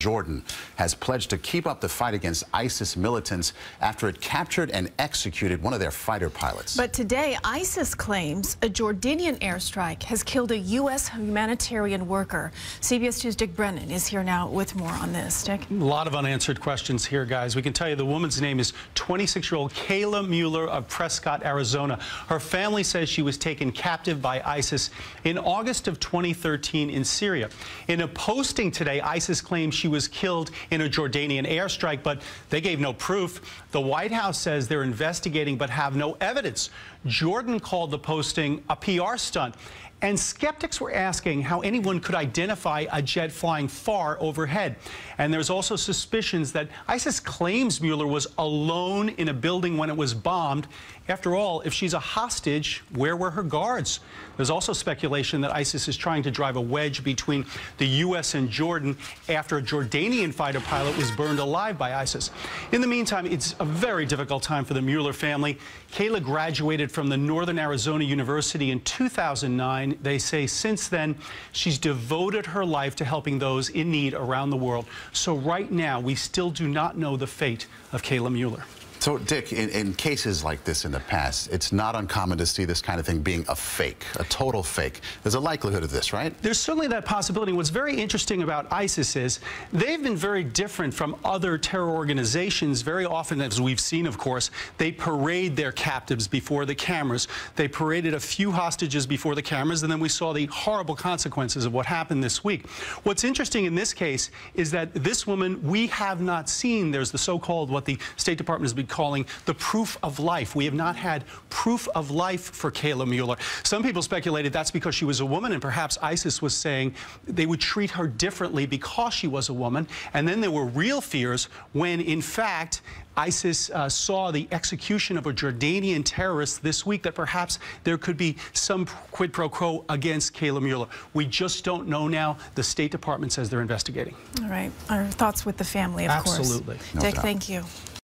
Jordan has pledged to keep up the fight against ISIS militants after it captured and executed one of their fighter pilots. But today, ISIS claims a Jordanian airstrike has killed a U.S. humanitarian worker. CBS 2's Dick Brennan is here now with more on this. Dick? A lot of unanswered questions here, guys. We can tell you the woman's name is 26-year-old Kayla Mueller of Prescott, Arizona. Her family says she was taken captive by ISIS in August of 2013 in Syria. In a posting today, ISIS claims she was killed in a Jordanian airstrike, but they gave no proof. The White House says they're investigating but have no evidence. Jordan called the posting a PR stunt. And skeptics were asking how anyone could identify a jet flying far overhead. And there's also suspicions that ISIS claims Mueller was alone in a building when it was bombed. After all, if she's a hostage, where were her guards? There's also speculation that ISIS is trying to drive a wedge between the U.S. and Jordan after a Jordanian fighter pilot was burned alive by ISIS. In the meantime, it's a very difficult time for the Mueller family. Kayla graduated from the Northern Arizona University in 2009. They say since then, she's devoted her life to helping those in need around the world. So right now, we still do not know the fate of Kayla Mueller. So, Dick, in cases like this in the past, it's not uncommon to see this kind of thing being a fake, a total fake. There's a likelihood of this, right? There's certainly that possibility. What's very interesting about ISIS is they've been very different from other terror organizations. Very often, as we've seen, of course, they parade their captives before the cameras. They paraded a few hostages before the cameras, and then we saw the horrible consequences of what happened this week. What's interesting in this case is that this woman, we have not seen. There's the so-called, what the State Department has been calling the proof of life. We have not had proof of life for Kayla Mueller. Some people speculated that's because she was a woman, and perhaps ISIS was saying they would treat her differently because she was a woman. And then there were real fears when, in fact, ISIS saw the execution of a Jordanian terrorist this week, that perhaps there could be some quid pro quo against Kayla Mueller. We just don't know now. The State Department says they're investigating. All right. Our thoughts with the family, of course. Absolutely. Dick, thank you.